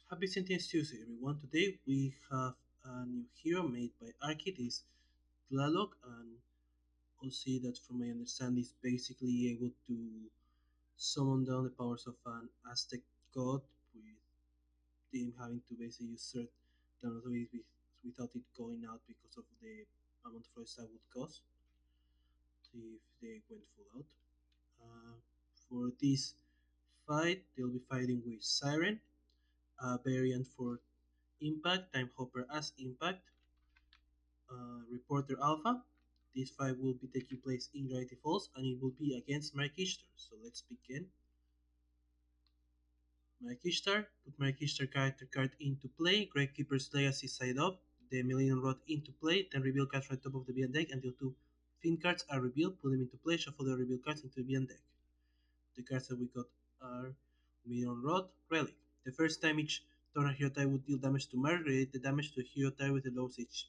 Happy Sentinels Tuesday, everyone. Today we have a new hero made by Arki. This tlaloc, and we'll see that from my understanding is basically able to summon down the powers of an Aztec god with them having to basically usurp down authority without it going out because of the amount of force that would cause if they went full out. Uh, for this fight, they'll be fighting with Syren, a variant for Impact, Time Hopper as Impact, Reporter Alpha. This fight will be taking place in Gravity Falls and it will be against Marik Ishtar. So let's begin. Marik Ishtar, put Marik Ishtar character card into play, Gravekeeper's Legacy side up, the Millennium Rod into play, then reveal cards from the top of the BN deck until two Fiend cards are revealed, put them into play, shuffle the reveal cards into the BN deck. The cards that we got are Millennium Rod, Relic. The first time each turn a hero type would deal damage to Marik, relate the damage to a hero type with the lowest HP.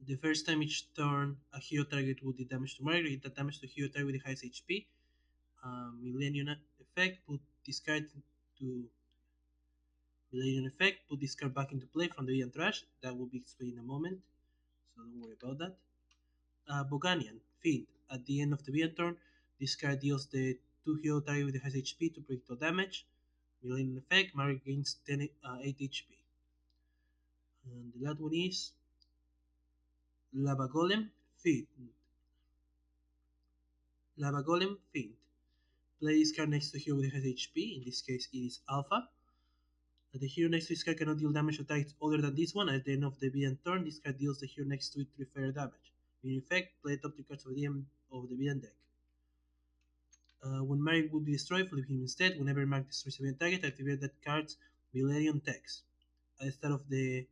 The first time each turn a hero target would deal damage to Margaret, that damage to hero target with the highest HP. Millennium effect, put this card to Millennium effect, put this card back into play from the Ian Trash. That will be explained in a moment, so don't worry about that. Boganian, Fiend. At the end of the Ian turn, this card deals the 2 hero target with the highest HP to projectile damage. Millennium effect, Margaret gains 8 HP. And the last one is Lava Golem, Fiend. Lava Golem, Fiend. Play this card next to hero with has HP, in this case it is Alpha. The hero next to this card cannot deal damage to targets other than this one. At the end of the BN turn, this card deals the hero next to it 3 fire damage. In effect, play top 3 cards of the end of the BN deck. When Marik would be destroyed, flip him instead. Whenever Marik destroys a BN target, activate that card's Millennium text. At the start of the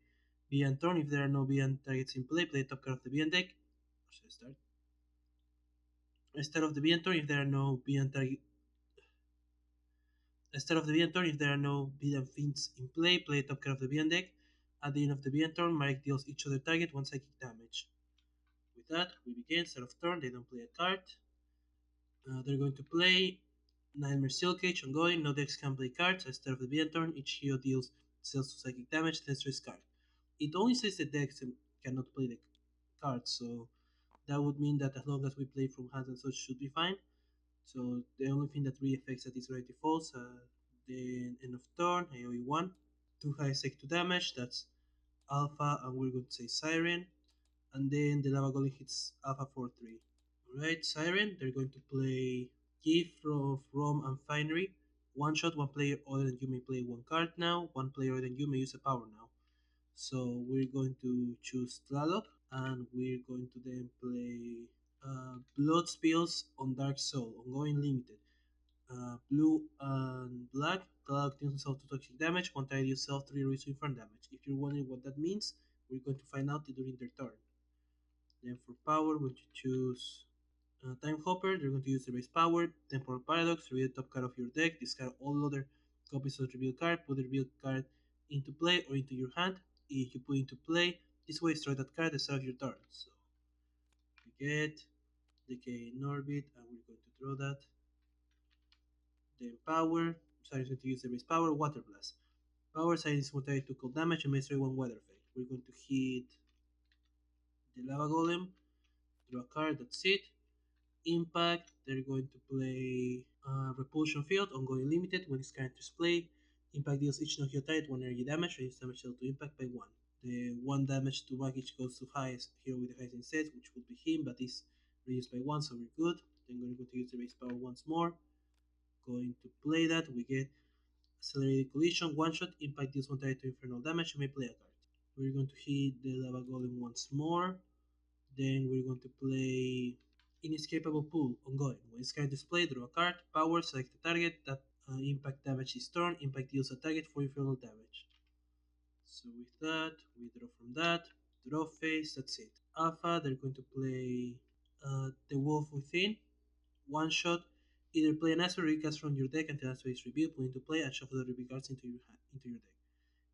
BN turn, if there are no BN targets in play, play top card of the BN deck. Or should I start? At the start of the BN turn, if there are no BN target Instead of the Beyond turn, if there are no Beyond Fiends in play, play top card of the Beyond deck. At the end of the Beyond turn, Marik deals each other target 1 psychic damage. With that, we begin. Start of turn, they don't play a card. They're going to play Nightmare Seal Cage ongoing. No decks can play cards. Instead of the Beyond turn, each hero deals cells to psychic damage, then destroys card. It only says the decks cannot play the cards, so that would mean that as long as we play from hands and such should be fine. So the only thing that really affects that is Gravity Falls. The end of turn, AoE 1. 2 high sec to damage, that's Alpha, and we're going to say Syren. And then the Lava Golem hits Alpha for 3. Alright, Syren, they're going to play Gift of Rom and Finery. One shot, one player other than you may play one card now, one player other than you may use a power now. So we're going to choose tlaloc, and we're going to then play Blood Spills on Dark Soul, ongoing limited. Blue and black, tlaloc deals himself to toxic damage, one target yourself 3 reduce front damage. If you're wondering what that means, we're going to find out during their turn. Then for power, we're going to choose Time Hopper, they're going to use the base power, Temporal Paradox, reveal the top card of your deck, discard all other copies of the reveal card, put the reveal card into play or into your hand. If you put into play, this way destroy that card at the start of your turn. So we get Decay in Orbit, and we're going to draw that. Then power, Siren is going to use the base power, Water Blast. Power Siren is going to cold damage and destroy one weather effect. We're going to hit the Lava Golem, draw a card, that's it. Impact, they're going to play Repulsion Field, ongoing limited. When this card is played, Impact deals each non-hero target 1 energy damage, reduce damage dealt to Impact by 1. The 1 damage to baggage goes to highest hero with the highest instead, which would be him, but is reduced by 1, so we're good. Then we're going to use the base power once more. Going to play that, we get Accelerated Collision, one shot, impact deals one target to infernal damage, you may play a card. We're going to hit the Lava Golem once more. Then we're going to play Inescapable Pool, ongoing. When this card is played, draw a card, power, select the target, that impact damage is turned, impact deals a target for infernal damage. So with that, we draw from that, draw phase, that's it. Alpha, they're going to play The Wolf Within, one shot. Either play an Astro recast from your deck until Astro is revealed, put into play, and shuffle the reveal cards into your deck.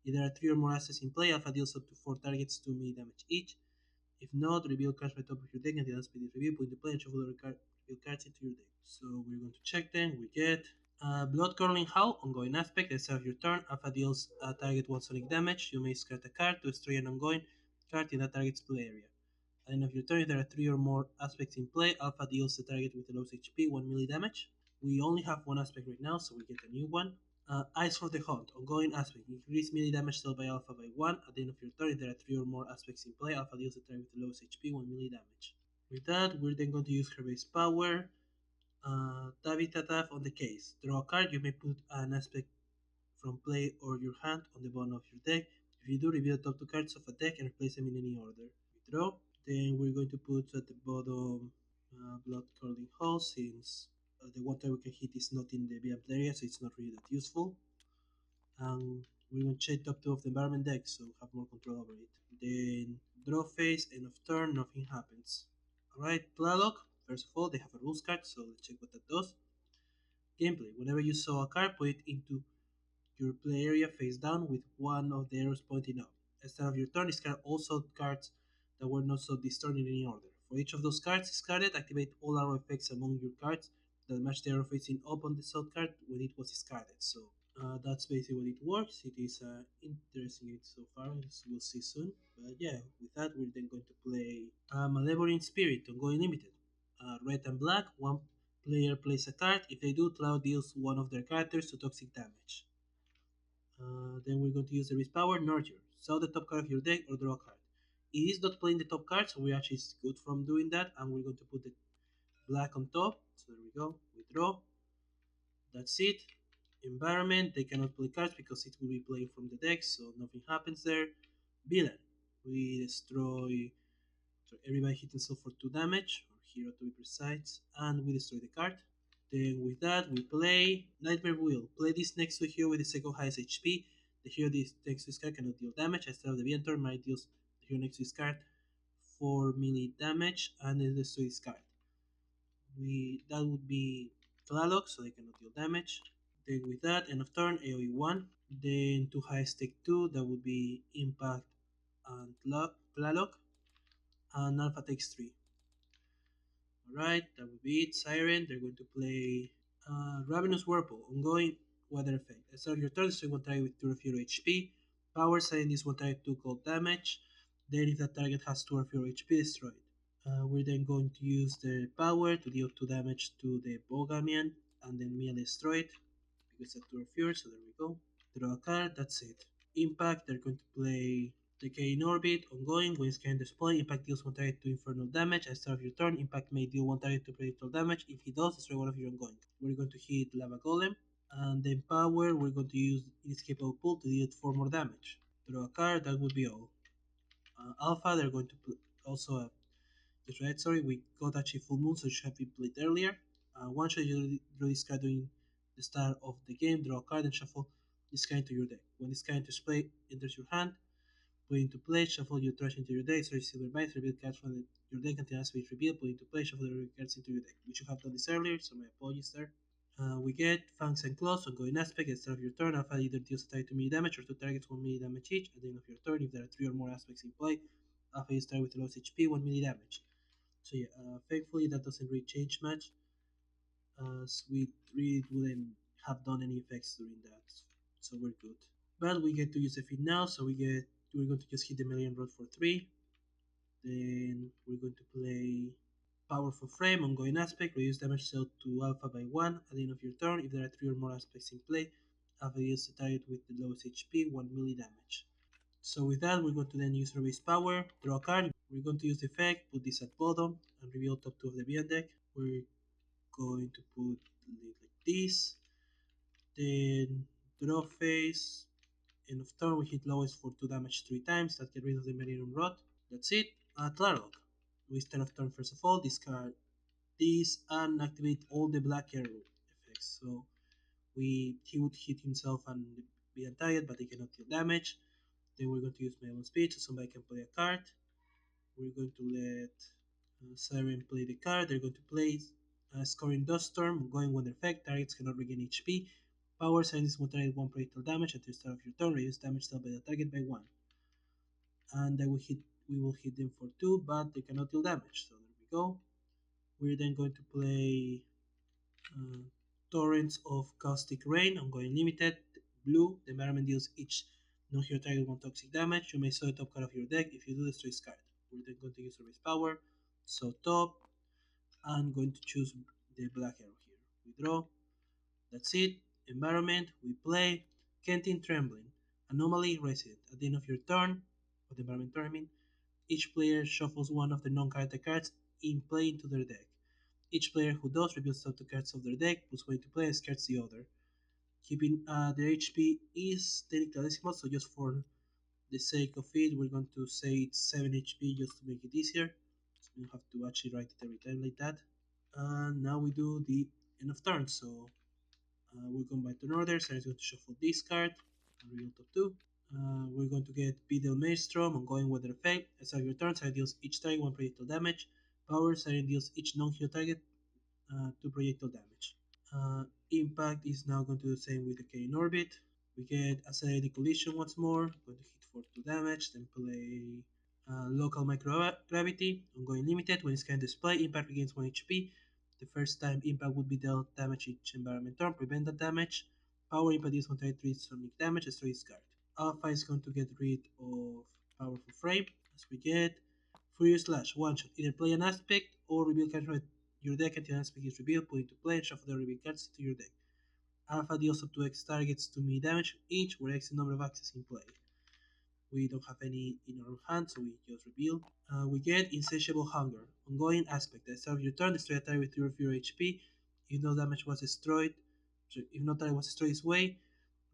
If there are 3 or more assets in play, Alpha deals up to 4 targets 2 melee damage each. If not, reveal cards from the top of your deck until Astro is revealed, put into play, and shuffle the reveal cards into your deck. So we're going to check them. We get Blood Curling Howl, ongoing aspect, at the start of your turn, Alpha deals target 1 sonic damage. You may discard a card to destroy an ongoing card in that target's play area. At the end of your turn, if there are 3 or more aspects in play, Alpha deals the target with the lowest HP 1 melee damage. We only have one aspect right now, so we get a new one. Eyes for the Hunt, ongoing aspect, increase melee damage dealt by Alpha by 1. At the end of your turn, if there are 3 or more aspects in play, Alpha deals the target with the lowest HP 1 melee damage. With that, we're then going to use her base power. Tabitha on the case. Draw a card. You may put an aspect from play or your hand on the bottom of your deck. If you do, reveal the top 2 cards of a deck and replace them in any order. We draw. Then we're going to put at the bottom Blood Curling Hole since the one time we can hit is not in the BM area, so it's not really that useful. And we're going to check top 2 of the environment deck, so have more control over it. Then draw phase, end of turn, nothing happens. Alright, tlaloc. First of all, they have a rules card, so let's check what that does. Gameplay. Whenever you saw a card, put it into your play area face down with one of the arrows pointing up. At the start of your turn, discard also cards that were not so this turn in any order. For each of those cards discarded, activate all arrow effects among your cards that match the arrow facing up on the sub card when it was discarded. So that's basically what it works. It is interesting so far, as we'll see soon. But yeah, with that, we're then going to play Malevolent Spirit, ongoing limited. Red and black, one player plays a card. If they do, Cloud deals one of their characters to toxic damage. Then we're going to use the risk power, Nurture. Saw the top card of your deck or draw a card. It is not playing the top card, so we actually is good from doing that. And we're going to put the black on top. So there we go. We draw. That's it. Environment, they cannot play cards because it will be playing from the deck, so nothing happens there. Villain, we destroy, so everybody hit himself for 2 damage, or hero to be precise, and we destroy the card. Then with that, we play Nightmare Wheel. Play this next to a hero with the second highest HP. The hero this next to this card cannot deal damage. Instead of the event turn, might deals the hero next to this card 4 melee damage, and then destroy this card. That would be tlaloc, so they cannot deal damage. Then with that, end of turn, AoE 1. Then 2 highest take 2, that would be Impact and tlaloc. And Alpha takes 3. Alright, that would be it. Syren, they're going to play Ravenous Whirlpool, ongoing weather effect. At the start of your turn, destroy one target with 2 of your HP. Power sign this one target 2 cold damage. Then if that target has 2 of your HP, destroy it. We're then going to use the power to deal 2 damage to the Bogamian and then melee destroy it because it's a 2 of yours, so there we go. Draw a card, that's it. Impact, they're going to play Decay in Orbit, ongoing. When it's can display, Impact deals 1 target to infernal damage. At the start of your turn, Impact may deal 1 target to predictable damage. If he does, destroy one of your ongoing. We're going to hit Lava Golem. And then power, we're going to use Inescapable Pull to deal 4 more damage. Draw a card, that would be all. Alpha, they're going to also that's right, sorry, we got actually full moon, so it should have been played earlier. One shot you draw this card during the start of the game, draw a card and shuffle this card into your deck. When this card enters your hand, put it into play, shuffle your trash into your deck, search silver bites, reveal cards from your deck until it's revealed, put it into play, shuffle the cards into your deck. We should have done this earlier, so my apologies there. We get Fangs and Claws, ongoing aspect. At the start of your turn, Alpha either deals a target 2 melee damage or 2 targets 1 melee damage each. At the end of your turn, if there are 3 or more aspects in play, Alpha is target with the lowest HP, 1 melee damage. So yeah, thankfully that doesn't really change much, as we really wouldn't have done any effects during that, so we're good. But we get to use the feed now, so we're going to just hit the million rod for 3. Then we're going to play Powerful Frame, ongoing aspect, reduce damage dealt to Alpha by 1 at the end of your turn. If there are 3 or more aspects in play, Alpha deals the target with the lowest HP 1 melee damage. So with that, we're going to then use Release Power, draw a card. We're going to use the effect, put this at bottom, and reveal top 2 of the beyond deck. We're going to put it like this. Then draw phase. End of turn, we hit lowest for 2 damage 3 times. That get rid of the Millennium Rod. That's it. tlaloc. We start of turn first of all, discard this and activate all the black arrow effects. So he would hit himself and be untied, but he cannot deal damage. Then we're going to use Melon Speed so somebody can play a card. We're going to let Syren play the card. They're going to play Scoring Dust Storm, going one effect. Targets cannot regain HP. Power Silence will target 1 predictable damage at the start of your turn. Reduce damage dealt by the target by 1. And then we will hit them for 2, but they cannot deal damage. So there we go. We're then going to play Torrents of Caustic Rain, ongoing limited. Blue, the environment deals each non-hero target 1 toxic damage. You may saw the top card of your deck. If you do, destroy this card. We're then going to use Service Power. So top. I'm going to choose the black arrow here. We draw. That's it. Environment. We play. Kentin Trembling. Anomaly Resident. At the end of your turn, or the environment turn, I mean, each player shuffles one of the non-character cards in play into their deck. Each player who does reveals top two cards of their deck, puts one into play, and discards the other. Keeping their HP is technically decimal, so just for the sake of it, we're going to say it's 7 HP just to make it easier. So we don't have to actually write it every time like that. And now we do the end of turn. So we're going by turn order. So I'm going to shuffle this card and reveal top 2. We're going to get Beetle Maelstrom, ongoing weather effect. As I return, Siren deals each target 1 projectile damage. Power, Siren deals each non-hero target 2 projectile damage. Impact is now going to do the same with the K in orbit. We get Accelerated Collision once more, going to hit for 2 damage, then play Local Microgravity, ongoing limited. When it's can display, Impact regains 1 HP. The first time Impact would be dealt damage each environment turn, prevent that damage. Power Impact is 133 sonic damage, destroy this card. Alpha is going to get rid of Powerful Frame, as we get Furious Slash, one shot. Either play an aspect or reveal cards from your deck until an aspect is revealed, put into play, and shuffle the revealed cards into your deck. Alpha deals up to X targets to me damage each, where X is the number of axes in play. We don't have any in our hand, so we just reveal. We get Insatiable Hunger. Ongoing aspect. At the start of your turn, destroy a target with 3 of your HP. If no damage was destroyed, if no target was destroyed this way,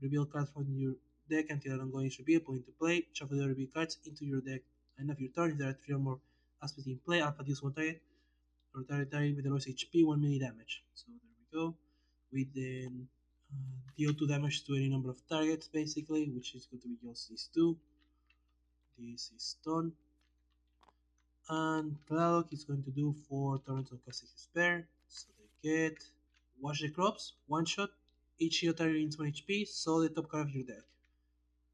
reveal cards from your deck until an ongoing is revealed, put into play, shuffle the reveal cards into your deck. End of your turn, if there are 3 or more aspects in play, Alpha deals 1 target, or target with the lowest HP, 1 melee damage. So there we go. We then deal 2 damage to any number of targets, basically, which is going to be just these 2. This is done. And tlaloc is going to do 4 turns of Caustic Despair. So they get Wash the Crops, 1 shot. Each hero target gains 1 HP, so the top card of your deck.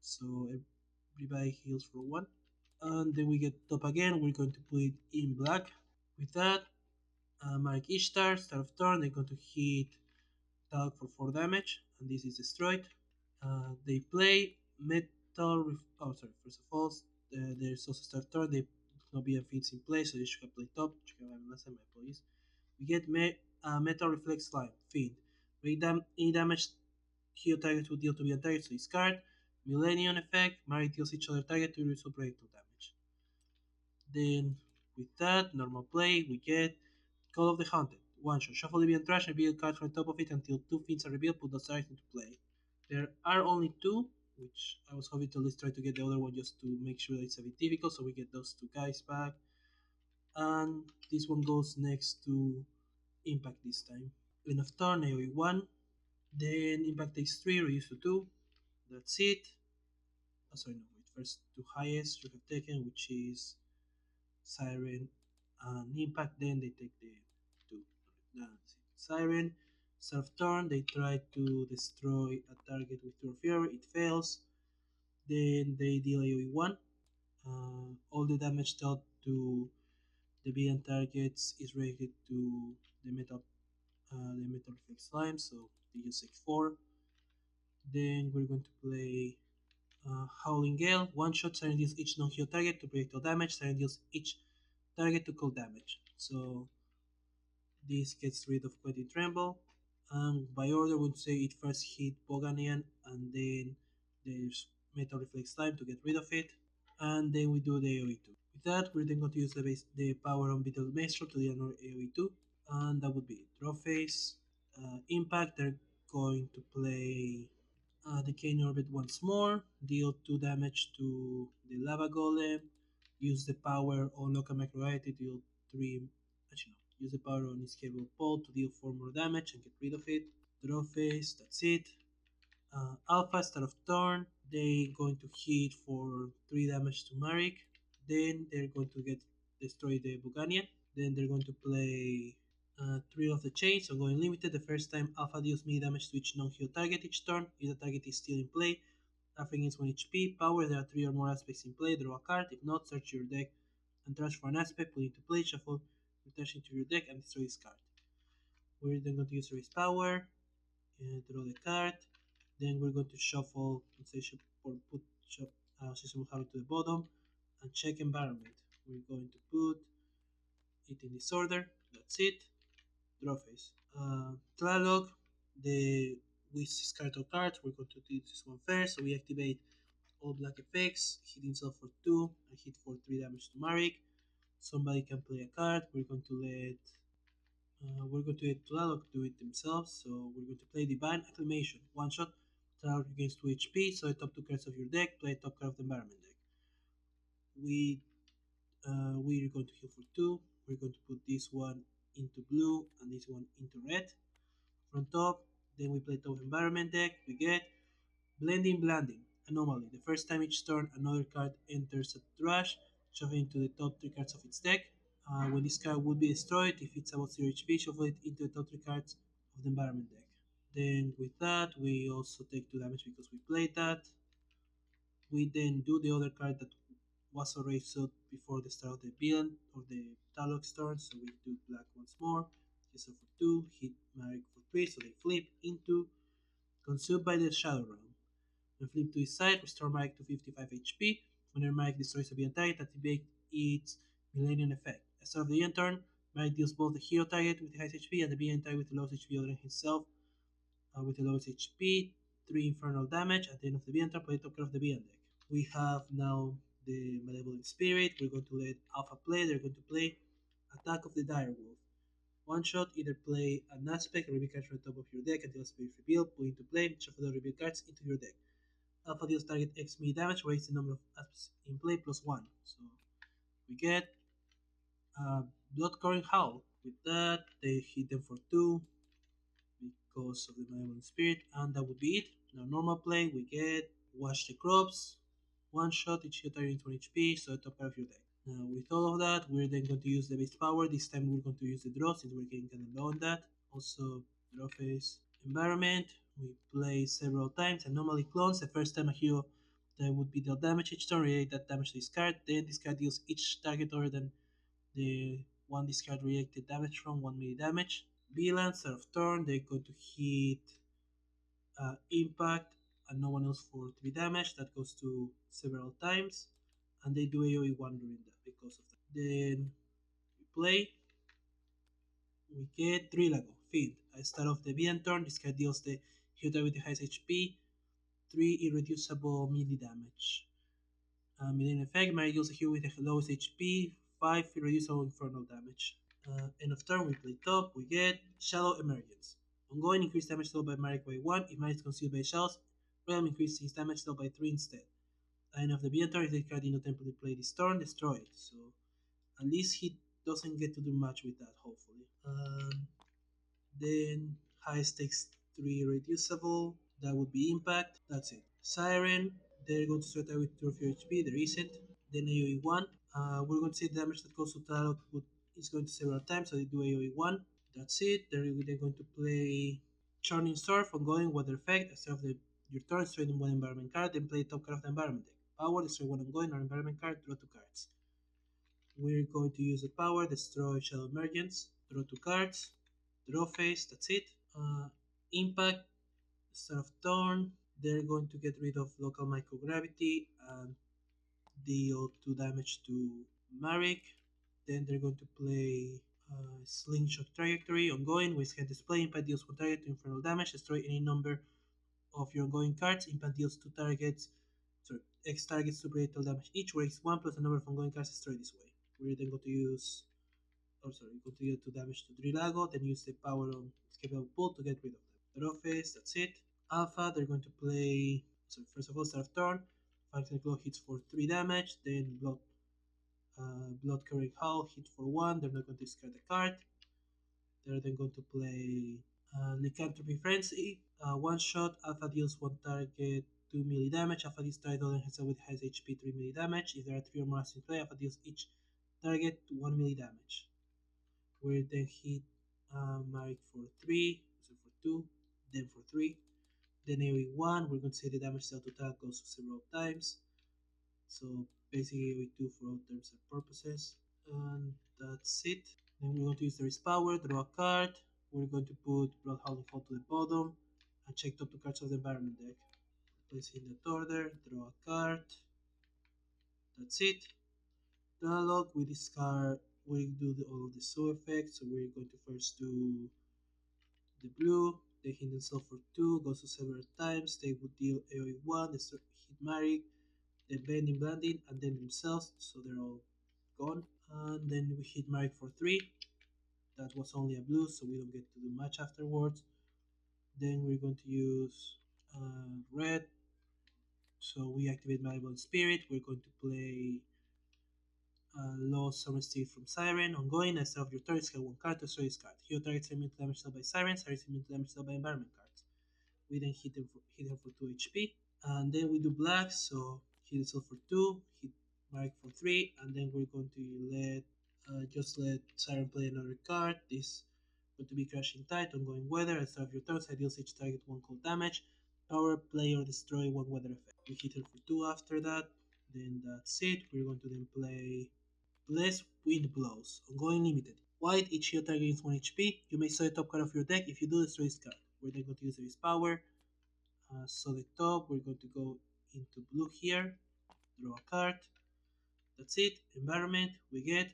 So everybody heals for 1. And then we get top again, we're going to put it in black. With that, Marik Ishtar, start of turn, they're going to hit tlaloc for 4 damage, and this is destroyed. They play oh, sorry. First of all, there's also start turn. They no be feats in play, so they should have played top. Which I have last time. My apologies. We get metal reflex slime fiend. Any damage hero target would deal to be a target, so discard. Millennium effect. Mari deals each other target to reduce projectile damage. Then with that normal play, we get Call of the Haunted. One shot. Shuffle the and trash and reveal cards from the top of it until 2 fiends are revealed. Put those targets into play. There are only 2, which I was hoping to at least try to get the other one just to make sure that it's a bit difficult, so we get those 2 guys back. And this one goes next to Impact this time. End of turn, AoE 1. Then Impact takes 3, reduce to 2. That's it. Oh, sorry, no, wait. First 2 highest you have taken, which is Syren and Impact. Then they take the 2. That's it. Syren. Start of turn, they try to destroy a target with 2 of Fury. It fails. Then they deal AoE 1. All the damage dealt to the villain targets is related to the metal reflex slime, so they just take 4. Then we're going to play Howling Gale. One shot, Siren deals each non-hero target to projectile damage, Siren deals each target to cold damage. So this gets rid of Quentin Tremble. By order, we would say it first hit Boganian, and then there's Metal Reflex Slime to get rid of it, and then we do the AoE2. With that, we're then going to use the power on Beetle Maelstrom to deal another AoE2, and that would be it. Draw phase, Impact, they're going to play the Kane Orbit once more, deal 2 damage to the Lava Golem, use the power on Local Microgravity to deal 3, actually no, use the power on Escapable Pole to deal 4 more damage and get rid of it. Draw phase, that's it. Alpha, start of turn, they going to hit for 3 damage to Marik. Then they're going to get destroy the Buganian. Then they're going to play 3 of the chains, so going limited. The first time Alpha deals melee damage to each non-hero target each turn. If the target is still in play, Alpha gains 1 HP. Power, there are 3 or more aspects in play, draw a card. If not, search your deck and trash for an aspect, put it into play, shuffle, return into your deck, and destroy this card. We're then going to use Raise Power. draw the card. Then we're going to shuffle, let's say, or put system habit to the bottom and check environment. We're going to put it in this order. That's it. Draw phase. Tlaloc, the we discard our cards. We're going to do this one first. So we activate all black effects, hit himself for 2, and hit for 3 damage to Marik. Somebody can play a card. We're going to let Tlaloc do it themselves. So we're going to play Divine Acclamation. One shot. Tlaloc regains 2 HP. So the top 2 cards of your deck. Play top card of the environment deck. We're going to heal for 2. We're going to put this one into blue and this one into red. From top, then we play top environment deck. We get Blending. Anomaly. The first time each turn another card enters a trash, shuffle into the top 3 cards of its deck. When this card would be destroyed, if it's about 0 HP, shuffle it into the top 3 cards of the environment deck. Then with that, we also take 2 damage because we played that. We then do the other card that was already sold before the start of the build or the tlaloc turn, so we do black once more. Kisser for 2, hit Marik for 3, so they flip into Consumed by the Shadow Realm. When flip to his side, restore Marik to 55 HP. Whenever Marik destroys a BN target, activate its Millennium effect. At the start of the end turn, Marik deals both the hero target with the highest HP and the BN target with the lowest HP other than himself with the lowest HP, 3 infernal damage. At the end of the BN turn, play top card of the BN deck. We have now the Malevolent Spirit. We're going to let Alpha play. They're going to play Attack of the Direwolf. One shot, either play an aspect or reveal cards from the top of your deck until spirit revealed, put into play, shuffle the reveal cards into your deck. Alpha deals target X me damage, raise the number of aspects in play plus 1. So we get Blood Coring Howl. With that, they hit them for 2 because of the Malevolent Spirit, and that would be it. Now, normal play, we get Wash the Crops. One shot, each hit target 20 HP, so top part of your deck. Now, with all of that, we're then going to use the base power. This time, we're going to use the draw since we're getting kind of low on that. Also, draw phase environment. We play several times and normally clones. The first time a hero that would be dealt damage each turn, relate that damage to this card. Then this card deals each target other than the one this card reacted damage from 1 melee damage. Villain, start of turn, they're going to hit impact and no one else for 3 damage. That goes to several times. And they do AoE 1 during that because of that. Then we play. We get Trilago, Feed. At start of the BN turn, this card deals the hero with the highest HP 3 irreducible melee damage. Melee effect, Mary deals a hero with the lowest HP 5 irreducible infernal damage. End of turn, we play top, we get Shadow Emergence. Ongoing, increase damage dealt by Marik by 1. If Marik is consumed by shells, Realm increases his damage dealt by 3 instead. At end of the BN turn, if the card in no template play this turn, destroy it. So at least he doesn't get to do much with that, hopefully. Then high stakes 3 reducible. That would be impact. That's it. Syren. They're going to start out with 2 of your HP. There isn't. Then AoE 1. We're going to see the damage that goes to tlaloc. It's going to several times, so they do AoE 1. That's it. They're going to play Churning Surf, ongoing weather effect. Instead of your turn, destroy one environment card, then play top card of the environment deck. Power, destroy one ongoing or environment card, draw 2 cards. We're going to use the power, destroy Shadow Emergence, draw 2 cards, draw phase, that's it. Impact, start of turn, they're going to get rid of local microgravity and deal 2 damage to Marik. Then they're going to play Slingshot Trajectory, ongoing, with can display impact deals 1 target to infernal damage, destroy any number of your ongoing cards, impact deals 2 targets, sorry, X targets to total damage each, where X1 plus the number of ongoing cards destroyed this way. We're then going to use, going to deal 2 damage to Drilago, then use the power on Escapable Pull to get rid of them. Draw phase, that's it. Alpha, they're going to play, so first of all, start of turn, Final Claw hits for 3 damage, then Blood Carrying Howl hit for 1, they're not going to discard the card. They're then going to play Lycanthropy Frenzy. One shot, Alpha deals 1 target 2 melee damage. Alpha deals target other has with highest HP 3 melee damage. If there are 3 or more assets in play, Alpha deals each target 1 melee damage. We then hit Marik for 3, so for 2, then for 3. Then AoE 1, we're going to say the damage dealt to target goes several times. So basically AoE 2 for all terms and purposes. And that's it. Then we're going to use the Risk Power, draw a card. We're going to put Blood Howling Fall to the bottom. and check top two cards of the environment deck. Place it in that order, draw a card. That's it. Tlaloc, we discard, we do all of the so effects. So we're going to first do the blue. They hit themselves for 2, goes to several times. They would deal AoE 1, hit Marik, then bending, blending, and then themselves. So they're all gone. And then we hit Marik for 3. That was only a blue, so we don't get to do much afterwards. Then we're going to use red. So we activate Malleable Spirit. We're going to play Lost Summer State from Syren. Ongoing, at the start of your turn, discard one card to destroy this card. Hero targets immune to damage dealt by Syren, Syren is immune to damage dealt by environment cards. We then hit him for 2 HP. And then we do black, so hit himself for 2, hit Mark for 3, and then we're going to just let Siren play another card. This going to be Crashing Tide, Ongoing Weather. At the start of your turn, deals each target 1 cold damage. Power, play, or destroy 1 weather effect. We hit him for 2 after that. Then that's it. We're going to then play Bless Wind Blows, Ongoing Limited. White, each hero target gains 1 HP. You may sell the top card of your deck. If you do, destroy this card. We're then going to use his power. So the top, we're going to go into blue here, draw a card. That's it. Environment, we get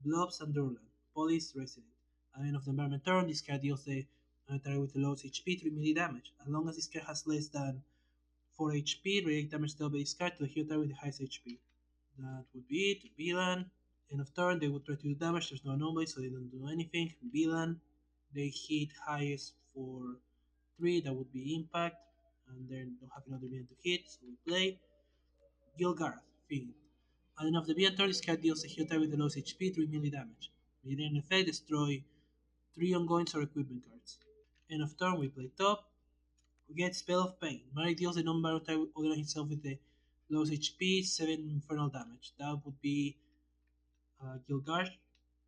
Blobs and Durland, Police Resident. At the end of the environment turn, this card deals the target with the lowest HP 3 melee damage. As long as this card has less than 4 HP, redirect damage dealt by this card to the hero target with the highest HP. That would be it. Villain. End of turn, they would try to do damage. There's no anomaly, so they don't do anything. Villain. They hit highest for 3, that would be impact. And then don't have another villain to hit, so we play Gilgarth, Fiend. At the end of the villain turn, this card deals a hero target with the lowest HP 3 melee damage. Within effect, destroy 3 ongoings or equipment cards. End of turn, we play top. We get Spell of Pain. Marik deals a non-battle target other himself with the lowest HP, 7 infernal damage. That would be Gilgard.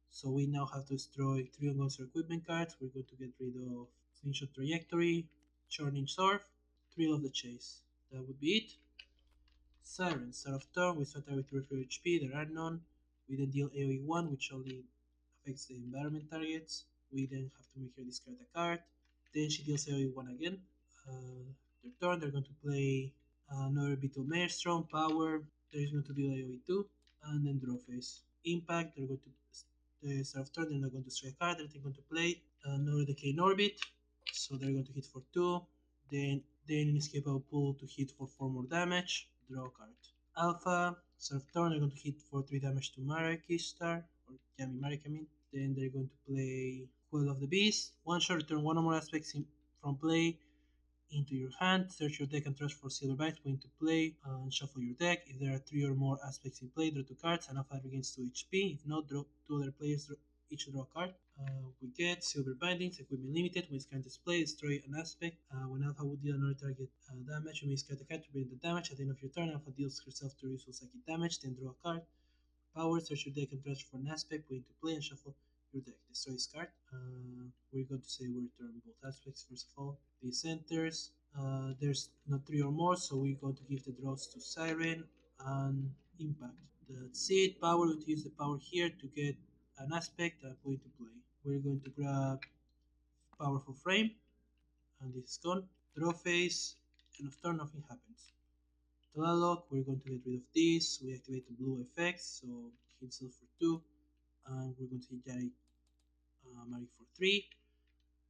So we now have to destroy 3 ongoings or equipment cards. We're going to get rid of Slingshot Trajectory, Churning Surf, Thrill of the Chase. That would be it. Syren, start of turn, we start with 3 HP, there are none. We then deal AoE 1, which only affects the environment targets. We then have to make her discard a card. Then she deals AoE 1 again. Their turn, they're going to play another Beetle Maelstrom, Power. They're going to deal AoE 2, and then draw phase. Impact, they're going to the start of turn, they're not going to strike a card, they're going to play another Decay in Orbit. So they're going to hit for 2. Then Inescapable Pull to hit for 4 more damage. Draw a card. Alpha, start of turn, they're going to hit for 3 damage to Marik Ishtar, or Yami Marik, I mean. Then they're going to play Quell of the Beast. One shot, return one or more aspects from play into your hand. Search your deck and trash for silver bites. Put into play and shuffle your deck. If there are 3 or more aspects in play, draw 2 cards and Alpha regains 2 HP. If not, draw 2 other players each draw a card. We get Silver Bindings, Equipment Limited. When it's card display, destroy an aspect. When Alpha would deal another target damage, you may discard the card to prevent the damage. At the end of your turn, Alpha deals herself 2 useful psychic damage, then draw a card. Power, search your deck and trash for an aspect, put into play and shuffle your deck. Destroy this card. We're going to say we return both aspects first of all. These centers. There's not 3 or more, so we're going to give the draws to Syren and Impact. That's it. Power, we're going to use the power here to get an aspect and put into play. We're going to grab Powerful Frame, and this is gone. Draw phase, and of turn nothing happens. Tlaloc, we're going to get rid of this. We activate the blue effects, so hit self for 2, and we're going to hit Marik for 3.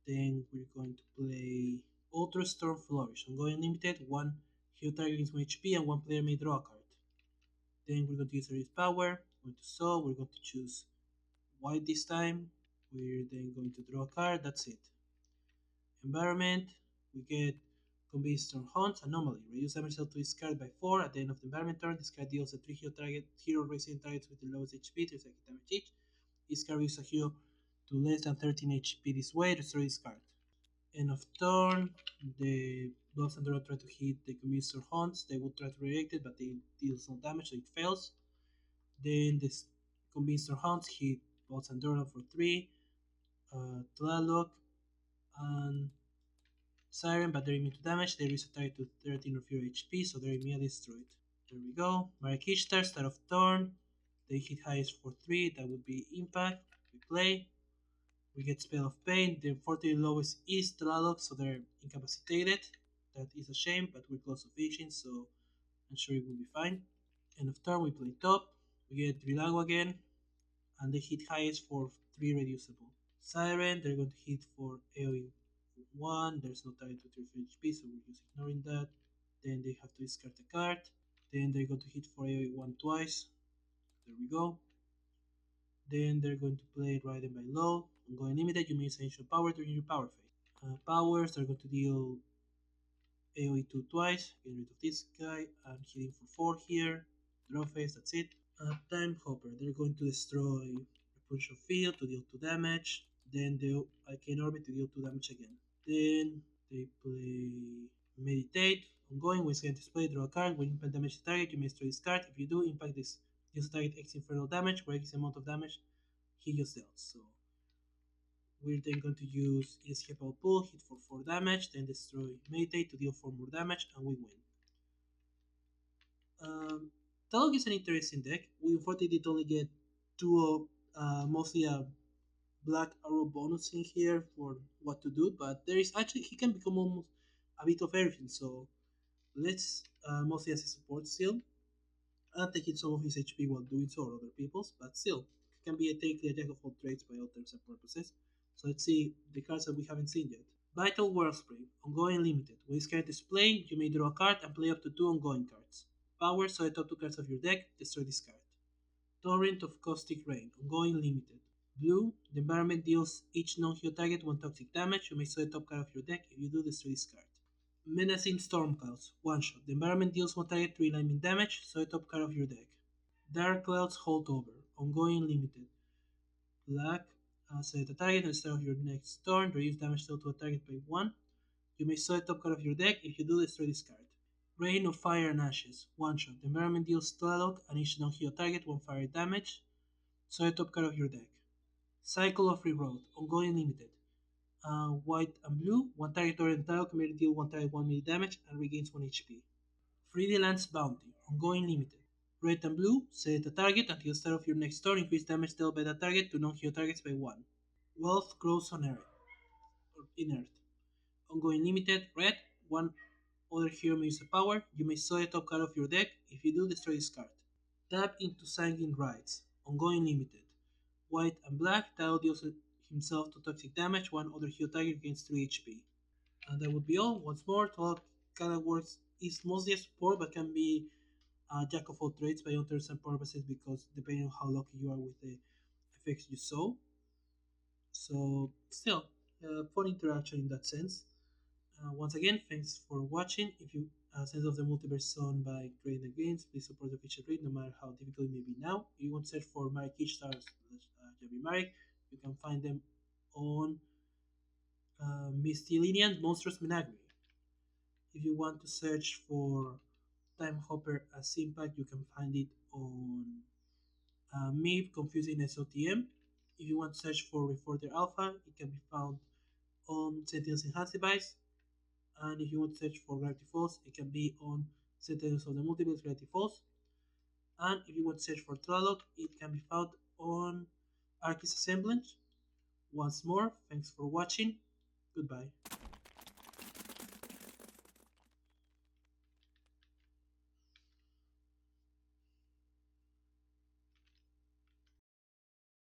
Then we're going to play Ultra Storm Flourish. Ongoing limited, 1 hero target gains 1 HP, and 1 player may draw a card. Then we're going to use Aries Power. We're going to Soul. We're going to choose white this time. We're then going to draw a card. That's it. Environment. We get Combined Storm Hunt Anomaly. Reduce damage dealt to this card by 4. At the end of the environment turn, this card deals a 3 hero resident targets with the lowest HP, 3 psychic damage each. This card uses a hero to less than 13 HP this way, destroy this card. End of turn, the Blobs and Dora try to hit the Combined Hunts. They would try to react it, but they deals no damage, so it fails. Then the Combined Hunts hit Blobs and Dora for 3. Tlaloc and Syren, but they're immune to damage. They reset target to 13 or fewer HP, so they're immediately destroyed. There we go. Marik Ishtar, start of turn. They hit highest for 3, that would be Impact. We play. We get Spell of Pain. The 40 lowest is tlaloc, so they're incapacitated. That is a shame, but we're close to finishing, so I'm sure it will be fine. End of turn, we play top. We get Drilago again, and they hit highest for 3 reducible. Syren, they're going to hit for AoE 1. There's no target to 3 HP, so we're just ignoring that. Then they have to discard a card. Then they're going to hit for AoE 1 twice. There we go. Then they're going to play Riding by Low. Ongoing limited, you may use Ancient Power during your power phase. Powers, they're going to deal AoE 2 twice. Get rid of this guy. I'm hitting for 4 here. Draw phase, that's it. Time Hopper, they're going to destroy Repulsion Field to deal 2 damage. Then the Arcane Orbit to deal 2 damage again. Then they play Meditate. Ongoing, when it's going to display, draw a card. When impact damage the target, you may destroy this card. If you do, impact this. Use target X infernal damage, where X amount of damage he just dealt. So we're then going to use Inescapable Pull, hit for 4 damage, then destroy Meditate to deal 4 more damage, and we win. tlaloc is an interesting deck. We unfortunately did only get two, mostly a black arrow bonus in here for what to do, but there is actually, he can become almost a bit of everything, so let's mostly as a support still, taking some of his HP while doing so, or other people's, but still, he can be technically a jack of all trades by all terms and purposes. So let's see the cards that we haven't seen yet. Vital Wellspring, ongoing limited. When this card is played, you may draw a card and play up to 2 ongoing cards. Power, so the top 2 cards of your deck, destroy this card. Torrent of Caustic Rain, ongoing limited. Blue, the environment deals each non-hero target 1 toxic damage. You may sell the top card of your deck. If you do, destroy this card. Menacing Storm Clouds, 1 shot. The environment deals 1 target 3 lightning damage. So the top card of your deck. Dark Clouds Holdover, ongoing limited. Black, select a target instead of your next turn. Reduce damage dealt to a target by 1. You may sell the top card of your deck. If you do, destroy this card. Rain of Fire and Ashes, 1 shot. The environment deals tlaloc and each non-hero target 1 fire damage. So the top card of your deck. Cycle of Regrowth, ongoing limited. White and blue, 1 target or tlaloc may deal 1 target 1 melee damage and regains 1 HP. Freely Lands Bounty, ongoing limited. Red and blue, select a target until the start of your next turn, increase damage dealt by that target to non-hero targets by 1. Wealth grows on Earth, or in Earth. Ongoing limited, red, 1 other hero may use a power, you may sell the top card of your deck, if you do, destroy this card. Tap into Sanguine Rites, ongoing limited. White and black, Tao deals himself to toxic damage, 1 other hero target gains 3 HP. And that would be all. Once more, Tao kind of works, is mostly a support, but can be jack of all trades by all terms and purposes because depending on how lucky you are with the effects you saw. So, still, fun interaction in that sense. Once again, thanks for watching. If you Sense of the Multiverse owned by Create the Games, please support the official read no matter how difficult it may be now. If you want to search for Marik Ishtar / Marik, you can find them on mistillitain monstruos menagerie. If you want to search for Time Hopper as Impact, you can find it on meep confusing sotm. If you want to search for Reporter Alpha, it can be found on sentinels enhancivised. And if you want to search for Gravity Falls, it can be on Sentinels of the Multiverse Gravity Falls. And if you want to search for tlaloc, it can be found on Arki's Assemblage. Once more, thanks for watching. Goodbye.